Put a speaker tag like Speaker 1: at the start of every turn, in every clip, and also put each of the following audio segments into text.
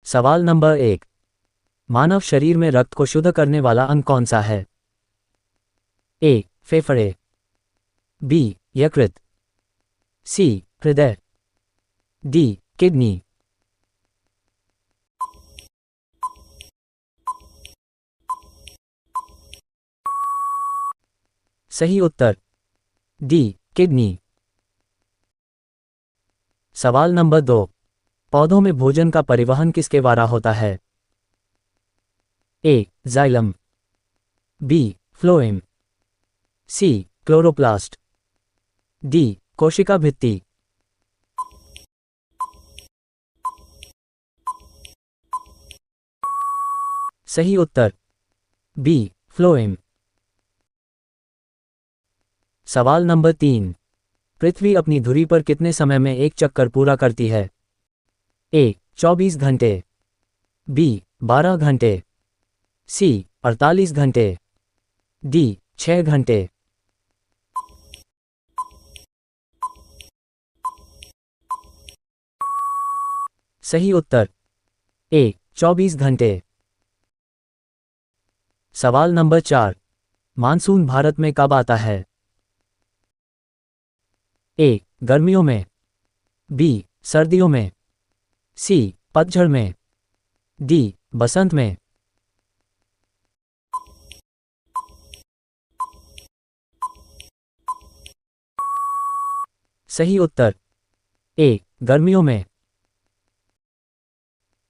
Speaker 1: सवाल नंबर 1। मानव शरीर में रक्त को शुद्ध करने वाला अंग कौन सा है? ए फेफड़े, बी यकृत, सी हृदय, डी किडनी। सही उत्तर डी किडनी। सवाल नंबर 2। पौधों में भोजन का परिवहन किसके द्वारा होता है? ए जाइलम, बी फ्लोएम, सी क्लोरोप्लास्ट, डी कोशिका भित्ति। सही उत्तर बी फ्लोएम। सवाल नंबर 3। पृथ्वी अपनी धुरी पर कितने समय में एक चक्कर पूरा करती है? ए 24 घंटे, बी 12 घंटे, सी 48 घंटे, डी 6 घंटे। सही उत्तर ए 24 घंटे। सवाल नंबर 4। मानसून भारत में कब आता है? ए गर्मियों में, बी सर्दियों में, सी पतझड़ में, डी बसंत में। सही उत्तर ए गर्मियों में।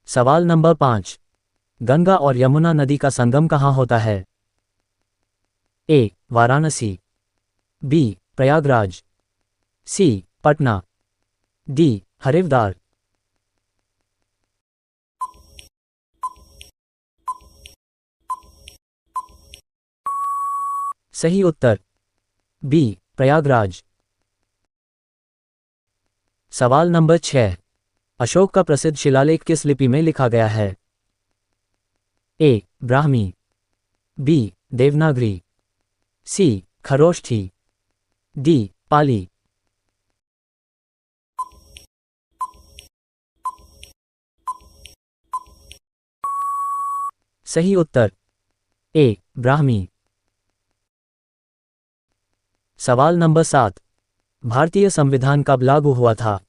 Speaker 1: सवाल नंबर 5। गंगा और यमुना नदी का संगम कहाँ होता है? ए वाराणसी, बी प्रयागराज, सी पटना, डी हरिद्वार। सही उत्तर बी प्रयागराज। सवाल नंबर 6। अशोक का प्रसिद्ध शिलालेख किस लिपि में लिखा गया है? ए ब्राह्मी, बी देवनागरी, सी खरोष्ठी, डी पाली। सही उत्तर ए ब्राह्मी। सवाल नंबर 7। भारतीय संविधान कब लागू हुआ था?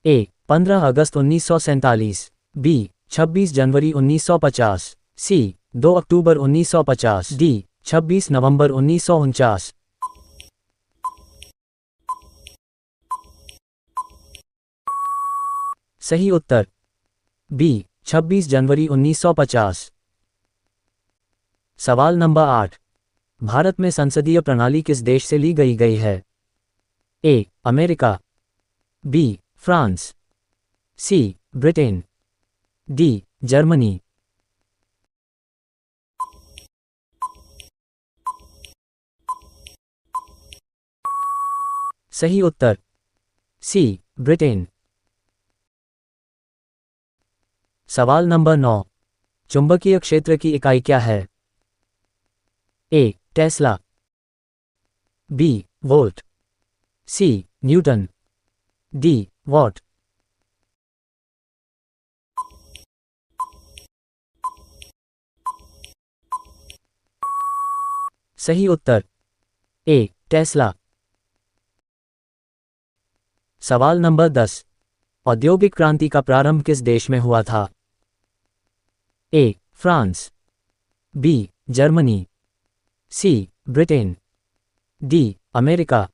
Speaker 1: ए 15 अगस्त 1947, बी 26 जनवरी 1950, सी 2 अक्टूबर 1950, डी 26 नवंबर 1949। सही उत्तर बी 26 जनवरी 1950। सवाल नंबर 8। भारत में संसदीय प्रणाली किस देश से ली गई है? A America, B France, C Britain, D Germany. सही उत्तर सी ब्रिटेन। सवाल नंबर 9। चुंबकीय क्षेत्र की इकाई क्या है? A tesla, B volt, C newton, D watt. सही उत्तर ए टेस्ला। सवाल नंबर 10। औद्योगिक क्रांति का प्रारंभ किस देश में हुआ था? A France, B Germany, C Britain, D America.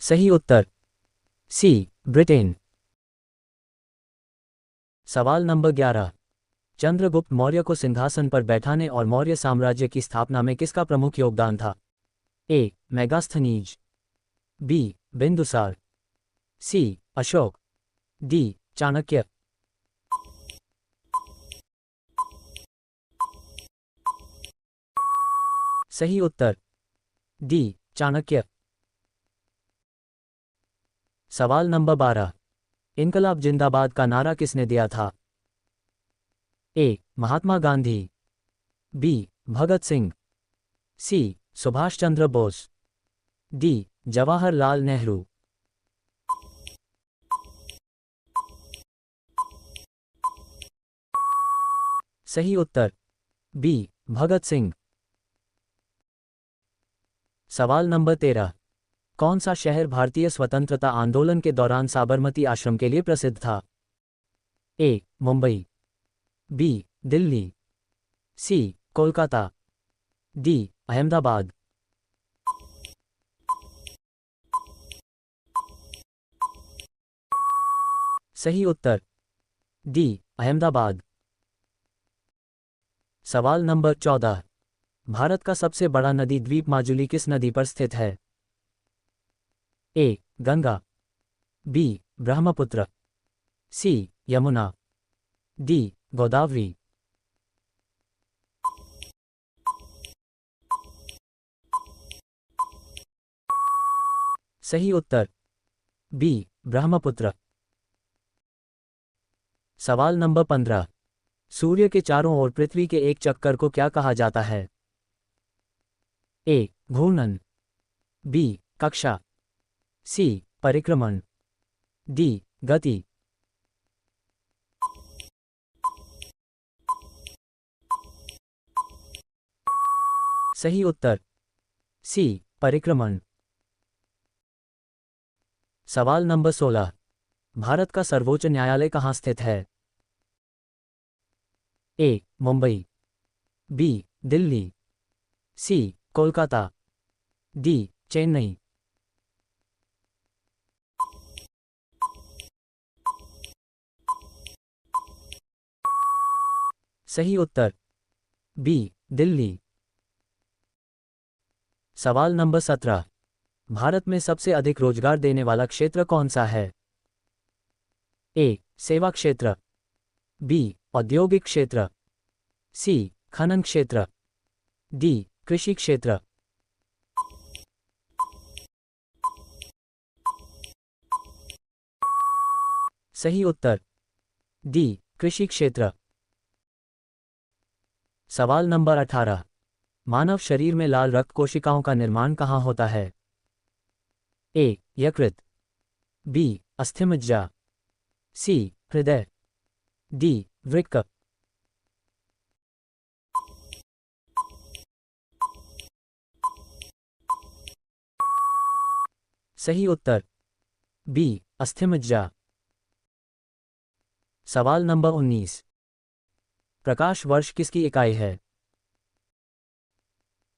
Speaker 1: सही उत्तर सी ब्रिटेन। सवाल नंबर 11। चंद्रगुप्त मौर्य को सिंहासन पर बैठाने और मौर्य साम्राज्य की स्थापना में किसका प्रमुख योगदान था? ए मेगास्थनीज, बी बिंदुसार, सी अशोक, डी चाणक्य। सही उत्तर डी चाणक्य। सवाल नंबर 12। इनकलाब जिंदाबाद का नारा किसने दिया था? ए महात्मा गांधी, बी भगत सिंह, सी सुभाष चंद्र बोस, डी जवाहरलाल नेहरू। सही उत्तर बी भगत सिंह। सवाल नंबर 13। कौन सा शहर भारतीय स्वतंत्रता आंदोलन के दौरान साबरमती आश्रम के लिए प्रसिद्ध था? ए मुंबई, बी दिल्ली, सी कोलकाता, डी अहमदाबाद। सही उत्तर डी अहमदाबाद। सवाल नंबर 14। भारत का सबसे बड़ा नदी द्वीप माजुली किस नदी पर स्थित है? ए गंगा, बी ब्रह्मपुत्र, सी यमुना, डी गोदावरी। सही उत्तर बी ब्रह्मपुत्र। सवाल नंबर 15। सूर्य के चारों ओर पृथ्वी के एक चक्कर को क्या कहा जाता है? ए घूर्णन, बी कक्षा, सी परिक्रमण, डी गति। सही उत्तर सी परिक्रमण। सवाल नंबर 16। भारत का सर्वोच्च न्यायालय कहाँ स्थित है? ए मुंबई, बी दिल्ली, सी कोलकाता, डी चेन्नई। सही उत्तर बी दिल्ली। सवाल नंबर 17। भारत में सबसे अधिक रोजगार देने वाला क्षेत्र कौन सा है? ए सेवा क्षेत्र, बी औद्योगिक क्षेत्र, सी खनन क्षेत्र, डी कृषि क्षेत्र। सही उत्तर डी कृषि क्षेत्र। सवाल नंबर 18। मानव शरीर में लाल रक्त कोशिकाओं का निर्माण कहाँ होता है? ए यकृत, बी अस्थिमज्जा, सी हृदय, डी वृक्क। सही उत्तर बी अस्थिमज्जा। सवाल नंबर 19। प्रकाश वर्ष किसकी इकाई है?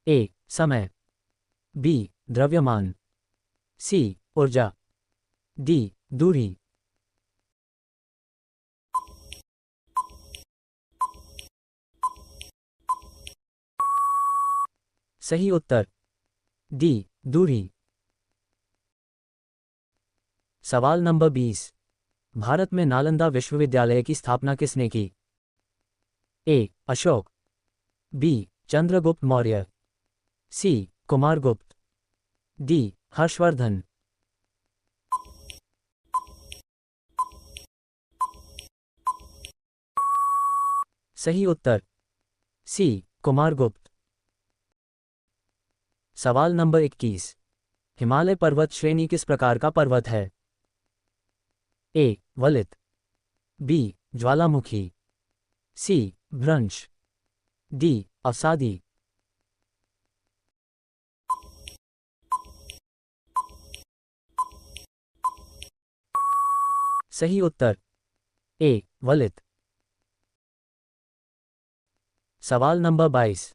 Speaker 1: ए समय, बी द्रव्यमान, सी ऊर्जा, डी दूरी। सही उत्तर डी दूरी। सवाल नंबर 20। भारत में नालंदा विश्वविद्यालय की स्थापना किसने की? ए अशोक, बी चंद्रगुप्त मौर्य, सी कुमारगुप्त, डी हर्षवर्धन। सही उत्तर सी कुमारगुप्त। सवाल नंबर 21। हिमालय पर्वत श्रेणी किस प्रकार का पर्वत है? ए वलित, बी ज्वालामुखी, सी भ्रंश, डी अवसादी। सही उत्तर ए वलित। सवाल नंबर 22।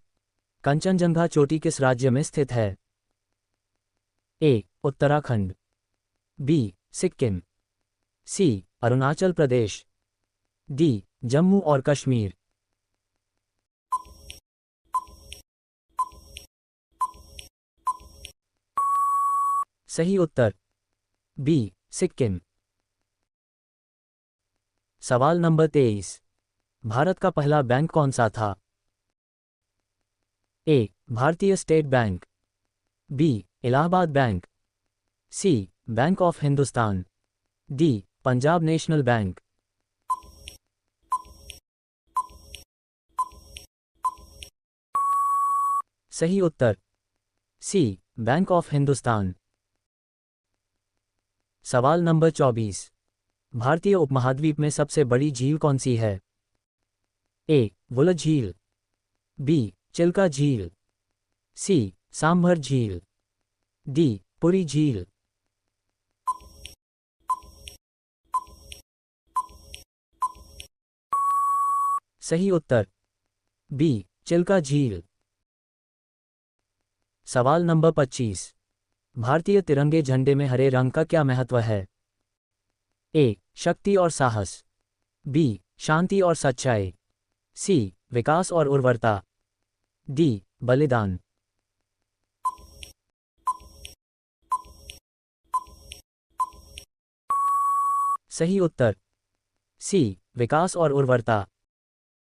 Speaker 1: कंचनजंगा चोटी किस राज्य में स्थित है? ए उत्तराखंड, बी सिक्किम, सी अरुणाचल प्रदेश, डी जम्मू और कश्मीर। सही उत्तर बी सिक्किम। सवाल नंबर 23। भारत का पहला बैंक कौन सा था? A Bharatiya state bank, B Allahabad bank, C bank of Hindustan, D Punjab national bank. सही उत्तर सी बैंक ऑफ हिंदुस्तान। सवाल नंबर 24। भारतीय उपमहाद्वीप में सबसे बड़ी झील कौन सी है? ए. वुलर झील, बी. चिल्का झील, सी. सांभर झील, डी. पुरी झील। सही उत्तर बी. चिल्का झील। सवाल नंबर 25। भारतीय तिरंगे झंडे में हरे रंग का क्या महत्व है? ए. शक्ति और साहस, बी. शांति और सच्चाई, सी. विकास और उर्वरता, डी. बलिदान। सही उत्तर सी. विकास और उर्वरता।